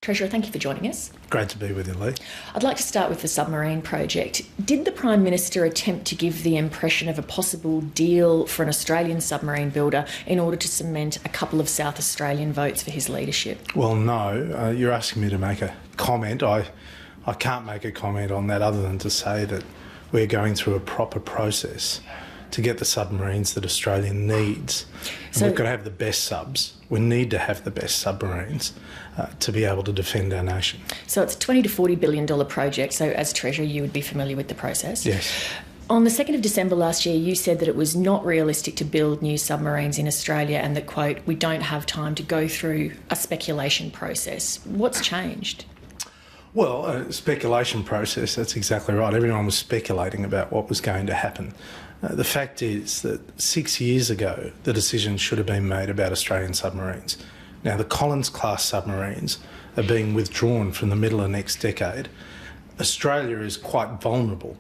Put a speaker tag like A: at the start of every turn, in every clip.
A: Treasurer, thank you for joining us.
B: Great to be with you, Leigh.
A: I'd like to start with the submarine project. Did the Prime Minister attempt to give the impression of a possible deal for an Australian submarine builder in order to cement a couple of South Australian votes for his leadership?
B: Well, no. You're asking me to make a comment. I can't make a comment on that other than to say that we're going through a proper process to get the submarines that Australia needs. And we've got to have the best subs. We need to have the best submarines to be able to defend our nation.
A: So it's a $20 to $40 billion project, so as Treasurer you would be familiar with the process.
B: Yes.
A: On the 2nd of December last year, you said that it was not realistic to build new submarines in Australia and that, quote, we don't have time to go through a speculation process. What's changed?
B: Well, a speculation process, that's exactly right. Everyone was speculating about what was going to happen. The fact is that 6 years ago, the decision should have been made about Australian submarines. Now, the Collins-class submarines are being withdrawn from the middle of next decade. Australia is quite vulnerable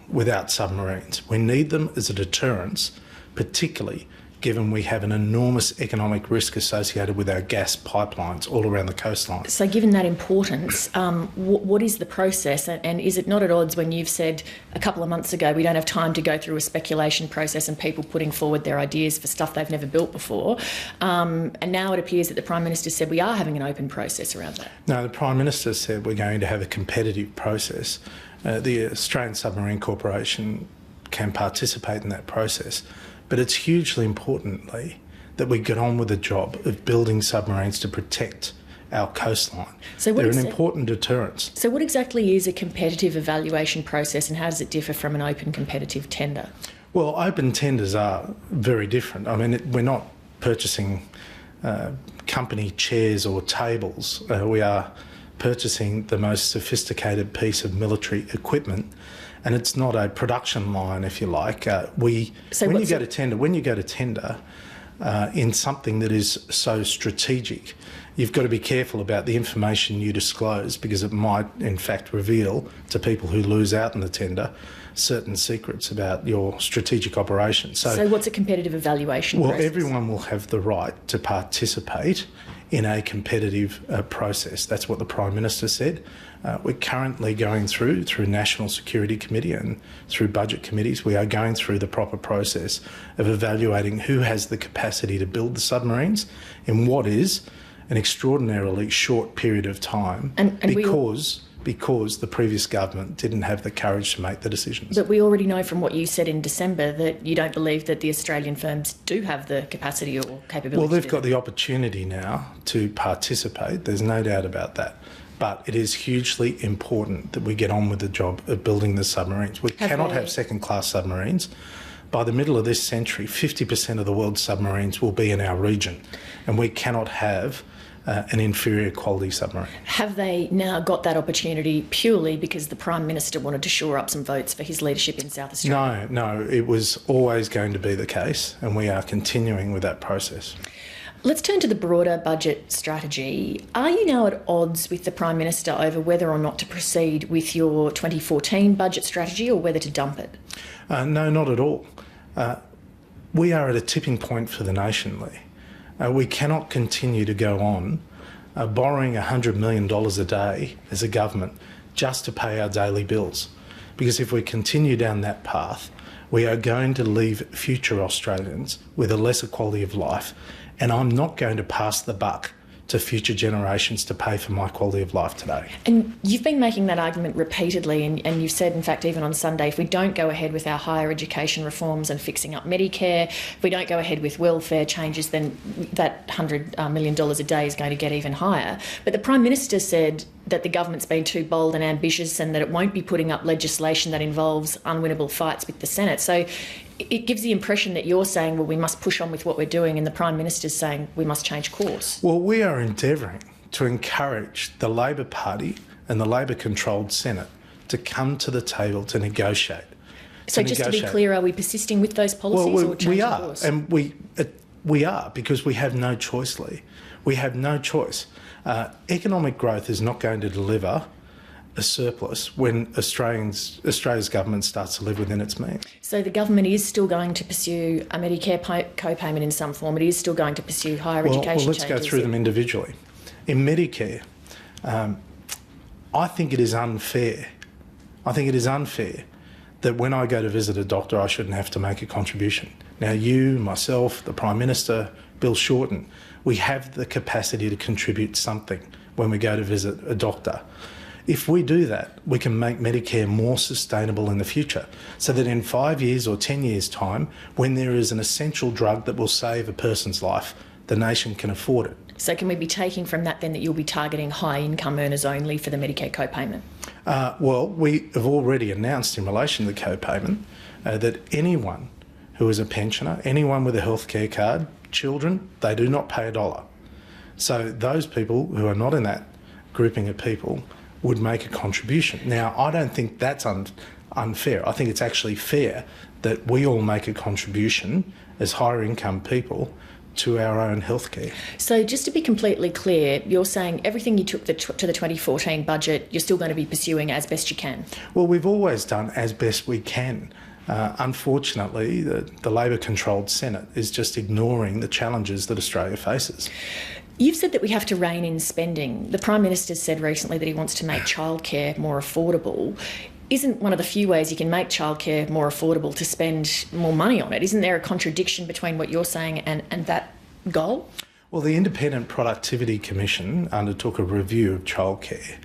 B: without submarines. We need them as a deterrence, particularly given we have an enormous economic risk associated with our gas pipelines all around the coastline.
A: So given that importance, what is the process, and is it not at odds when you've said a couple of months ago we don't have time to go through a speculation process and people putting forward their ideas for stuff they've never built before, and now it appears that the Prime Minister said we are having an open process around that?
B: No, the Prime Minister said we're going to have a competitive process. The Australian Submarine Corporation can participate in that process. But it's hugely important, Leigh, that we get on with the job of building submarines to protect our coastline.
A: So
B: they're an important deterrence.
A: So what exactly is a competitive evaluation process and how does it differ from an open competitive tender?
B: Well, open tenders are very different. I mean, we're not purchasing company chairs or tables. We are purchasing the most sophisticated piece of military equipment. And it's not a production line, if you like. When you go to tender in something that is so strategic, you've got to be careful about the information you disclose because it might, in fact, reveal to people who lose out in the tender certain secrets about your strategic operations.
A: So what's a competitive evaluation process?
B: Well, everyone will have the right to participate in a competitive process. That's what the Prime Minister said. We're currently going through National Security Committee and through budget committees, we are going through the proper process of evaluating who has the capacity to build the submarines in what is an extraordinarily short period of time because the previous government didn't have the courage to make the decisions.
A: But we already know from what you said in December that you don't believe that the Australian firms do have the capacity or capability.
B: Well, they've got the opportunity now to participate. There's no doubt about that. But it is hugely important that we get on with the job of building the submarines. We cannot have second-class submarines. By the middle of this century, 50% of the world's submarines will be in our region, and we cannot have an inferior quality submarine.
A: Have they now got that opportunity purely because the Prime Minister wanted to shore up some votes for his leadership in South Australia?
B: No, it was always going to be the case, and we are continuing with that process.
A: Let's turn to the broader budget strategy. Are you now at odds with the Prime Minister over whether or not to proceed with your 2014 budget strategy or whether to dump it?
B: No, not at all. We are at a tipping point for the nation, Leigh. We cannot continue to go on borrowing $100 million a day as a government just to pay our daily bills. Because if we continue down that path, we are going to leave future Australians with a lesser quality of life. And I'm not going to pass the buck to future generations to pay for my quality of life today.
A: And you've been making that argument repeatedly, and you've said, in fact, even on Sunday, if we don't go ahead with our higher education reforms and fixing up Medicare, if we don't go ahead with welfare changes, then that $100 million a day is going to get even higher. But the Prime Minister said that the government's been too bold and ambitious and that it won't be putting up legislation that involves unwinnable fights with the Senate. So it gives the impression that you're saying, well, we must push on with what we're doing, and the Prime Minister's saying we must change course.
B: Well, we are endeavouring to encourage the Labor Party and the Labor-controlled Senate to come to the table to negotiate.
A: So just to be clear, are we persisting with those policies or changing course?
B: And we are, because we have no choice, Leigh. We have no choice. Economic growth is not going to deliver a surplus when Australia's government starts to live within its means.
A: So the government is still going to pursue a Medicare co-payment in some form. It is still going to pursue higher education changes.
B: Well, let's go through them individually. In Medicare, I think it is unfair. I think it is unfair that when I go to visit a doctor, I shouldn't have to make a contribution. Now, you, myself, the Prime Minister, Bill Shorten, we have the capacity to contribute something when we go to visit a doctor. If we do that, we can make Medicare more sustainable in the future, so that in 5 years or 10 years' time, when there is an essential drug that will save a person's life, the nation can afford it.
A: So can we be taking from that then that you'll be targeting high income earners only for the Medicare co-payment?
B: Well, we have already announced in relation to the co-payment that anyone who is a pensioner, anyone with a healthcare card, children, they do not pay $1. So those people who are not in that grouping of people would make a contribution. Now, I don't think that's unfair. I think it's actually fair that we all make a contribution as higher income people to our own healthcare.
A: So just to be completely clear, you're saying everything you took to the 2014 budget, you're still going to be pursuing as best you can?
B: Well, we've always done as best we can. Unfortunately, the Labor-controlled Senate is just ignoring the challenges that Australia faces.
A: You've said that we have to rein in spending. The Prime Minister said recently that he wants to make childcare more affordable. Isn't one of the few ways you can make childcare more affordable to spend more money on it? Isn't there a contradiction between what you're saying and that goal?
B: Well, the Independent Productivity Commission undertook a review of childcare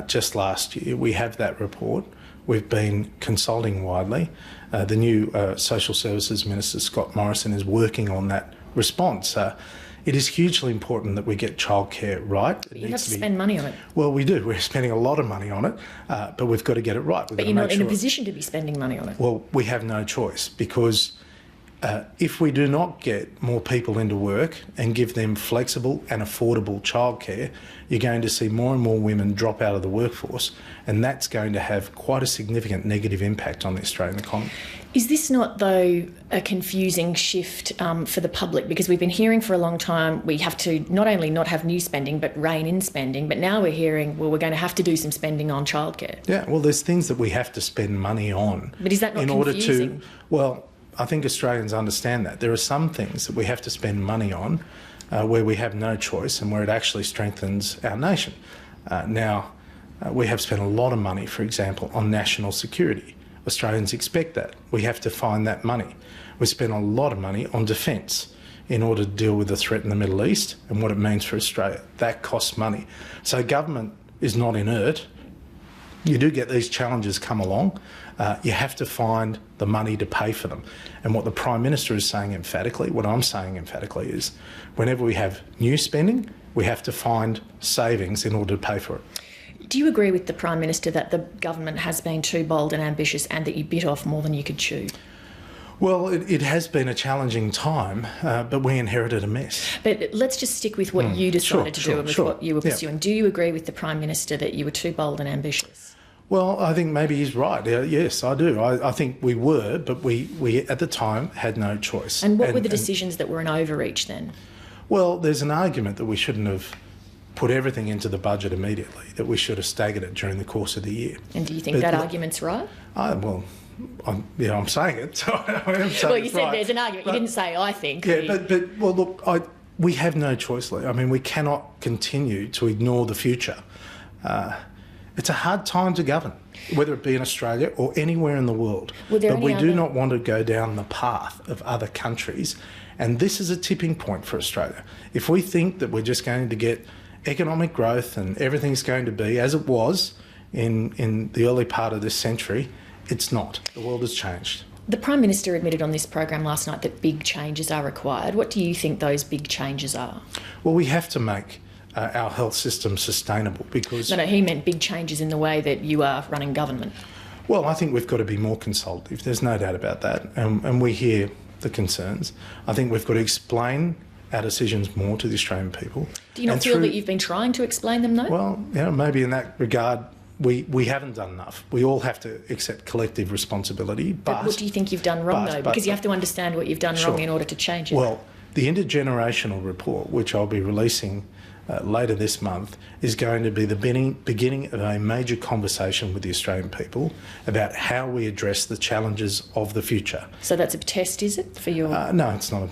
B: just last year. We have that report. We've been consulting widely. The new Social Services Minister, Scott Morrison, is working on that response. It is hugely important that we get childcare right.
A: But you have to spend money on it.
B: Well, we do. We're spending a lot of money on it, but we've got to get it right.
A: But you're not in a position to be spending money on it.
B: Well, we have no choice, because if we do not get more people into work and give them flexible and affordable childcare, you're going to see more and more women drop out of the workforce, and that's going to have quite a significant negative impact on the Australian economy.
A: Is this not, though, a confusing shift for the public? Because we've been hearing for a long time we have to not only not have new spending but rein in spending, but now we're hearing, well, we're going to have to do some spending on childcare.
B: Yeah, well, there's things that we have to spend money on.
A: But is that not
B: in
A: confusing?
B: Order to, well, I think Australians understand that. There are some things that we have to spend money on where we have no choice and where it actually strengthens our nation. We have spent a lot of money, for example, on national security. Australians expect that. We have to find that money. We spend a lot of money on defence in order to deal with the threat in the Middle East and what it means for Australia. That costs money. So government is not inert. You do get these challenges come along. You have to find the money to pay for them. And what the Prime Minister is saying emphatically, what I'm saying emphatically, is whenever we have new spending, we have to find savings in order to pay for it.
A: Do you agree with the Prime Minister that the government has been too bold and ambitious and that you bit off more than you could chew?
B: Well, it has been a challenging time, but we inherited a mess.
A: But let's just stick with what you decided to do and with what you were pursuing. Yeah. Do you agree with the Prime Minister that you were too bold and ambitious?
B: Well, I think maybe he's right. Yes, I do. I think we were, but we at the time had no choice.
A: And what were the decisions that were an overreach then? Well,
B: there's an argument that we shouldn't have put everything into the budget immediately, that we should have staggered it during the course of the year.
A: And do you think that argument's right?
B: I'm saying it. So I am saying
A: well, you said right. There's an argument. You didn't say I think.
B: Yeah, well, look, we have no choice, Leigh. I mean, we cannot continue to ignore the future. It's a hard time to govern, whether it be in Australia or anywhere in the world. But we do not want to go down the path of other countries. And this is a tipping point for Australia. If we think that we're just going to get economic growth and everything's going to be as it was in the early part of this century, it's not. The world has changed.
A: The Prime Minister admitted on this program last night that big changes are required. What do you think those big changes are? Well,
B: we have to make our health system sustainable because...
A: No, he meant big changes in the way that you are running government.
B: Well, I think we've got to be more consultative. There's no doubt about that. And we hear the concerns. I think we've got to explain our decisions more to the Australian people.
A: Do you not feel that you've been trying to explain them, though?
B: Well, maybe in that regard we haven't done enough. We all have to accept collective responsibility. But
A: what do you think you've done wrong, though? Because you have to understand what you've done wrong in order to change it.
B: Well, the intergenerational report, which I'll be releasing later this month, is going to be the beginning of a major conversation with the Australian people about how we address the challenges of the future.
A: So that's a test, is it, for your...
B: No, it's not.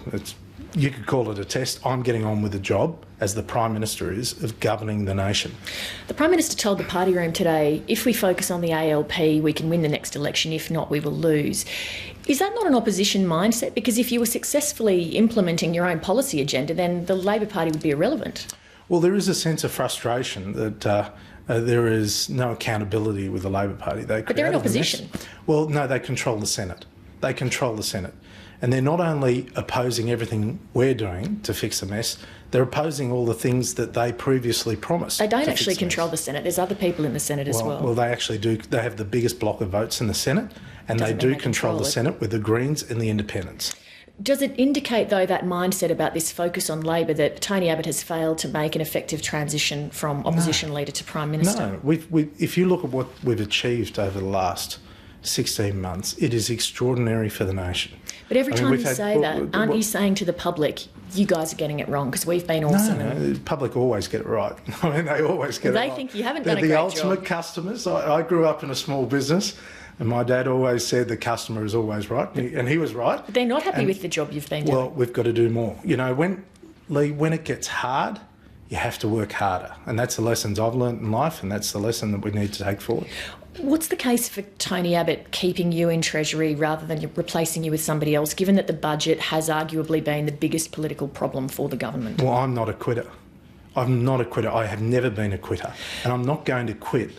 B: you could call it a test. I'm getting on with the job, as the Prime Minister is, of governing the nation.
A: The Prime Minister told the party room today, if we focus on the ALP, we can win the next election. If not, we will lose. Is that not an opposition mindset? Because if you were successfully implementing your own policy agenda, then the Labor Party would be irrelevant.
B: Well, there is a sense of frustration that there is no accountability with the Labor Party.
A: But they're in opposition.
B: Well, no, they control the Senate. They control the Senate. And they're not only opposing everything we're doing to fix the mess, they're opposing all the things that they previously promised.
A: They don't actually control the Senate. There's other people in the Senate as well.
B: Well, they actually do. They have the biggest block of votes in the Senate, and they do control the Senate with the Greens and the Independents.
A: Does it indicate, though, that mindset about this focus on Labor, that Tony Abbott has failed to make an effective transition from opposition leader to Prime Minister?
B: No. If you look at what we've achieved over the last 16 months, it is extraordinary for the nation.
A: But every time you say that, aren't you saying to the public, you guys are getting it wrong because we've been awesome?
B: No, the public always get it right. I mean, they always get it right.
A: They think you haven't done a great
B: They're
A: job.
B: the ultimate customers. I grew up in a small business, and my dad always said the customer is always right, and he was right.
A: But they're not happy with the job you've been doing.
B: Well, we've got to do more. You know, Leigh, when it gets hard, you have to work harder. And that's the lessons I've learnt in life, and that's the lesson that we need to take forward.
A: What's the case for Tony Abbott keeping you in Treasury rather than replacing you with somebody else, given that the budget has arguably been the biggest political problem for the government?
B: Well, I'm not a quitter. I'm not a quitter. I have never been a quitter. And I'm not going to quit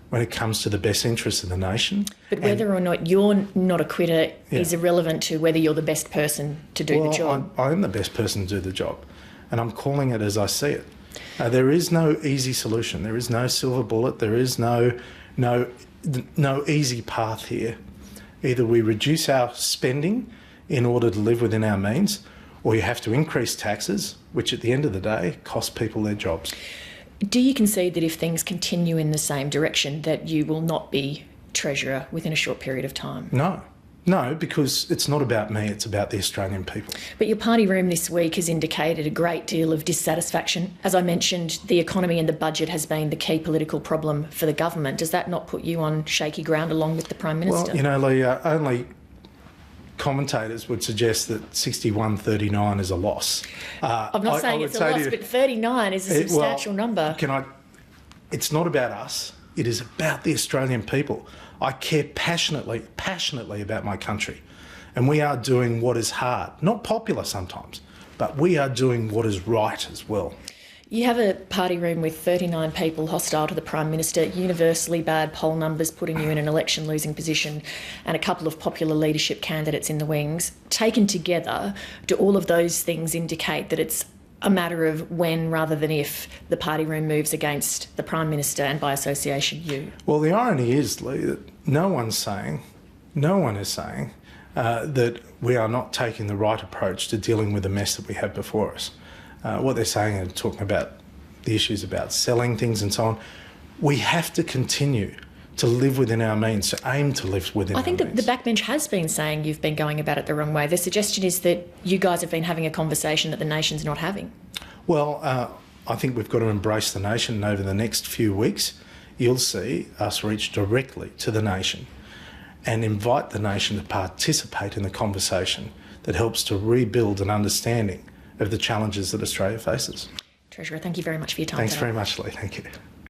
B: when it comes to the best interests of the nation.
A: But whether or not you're not a quitter is irrelevant to whether you're the best person to do the job.
B: I am the best person to do the job, and I'm calling it as I see it. There is no easy solution. There is no silver bullet. There is no easy path here. Either we reduce our spending in order to live within our means, or you have to increase taxes, which at the end of the day cost people their jobs.
A: Do you concede that if things continue in the same direction, that you will not be Treasurer within a short period of time?
B: No, because it's not about me, it's about the Australian people.
A: But your party room this week has indicated a great deal of dissatisfaction. As I mentioned, the economy and the budget has been the key political problem for the government. Does that not put you on shaky ground along with the Prime Minister?
B: Well, you know, Leigh, only commentators would suggest that 61-39 is a loss.
A: I'm not saying it's a loss, but 39 is a substantial number.
B: It's not about us. It is about the Australian people. I care passionately about my country. And we are doing what is hard. Not popular sometimes, but we are doing what is right as well.
A: You have a party room with 39 people hostile to the Prime Minister, universally bad poll numbers putting you in an election-losing position, and a couple of popular leadership candidates in the wings. Taken together, do all of those things indicate that it's a matter of when rather than if the party room moves against the Prime Minister and by association you? Well,
B: the irony is, Leigh, that no one is saying that we are not taking the right approach to dealing with the mess that we have before us. What they're saying and talking about the issues about selling things and so on, we have to continue to live within our means, to aim to live within our means.
A: I think the backbench has been saying you've been going about it the wrong way. The suggestion is that you guys have been having a conversation that the nation's not having.
B: Well, I think we've got to embrace the nation, and over the next few weeks you'll see us reach directly to the nation and invite the nation to participate in the conversation that helps to rebuild an understanding of the challenges that Australia faces.
A: Treasurer, thank you very much for your time.
B: Thanks very much, Leigh. Thank you.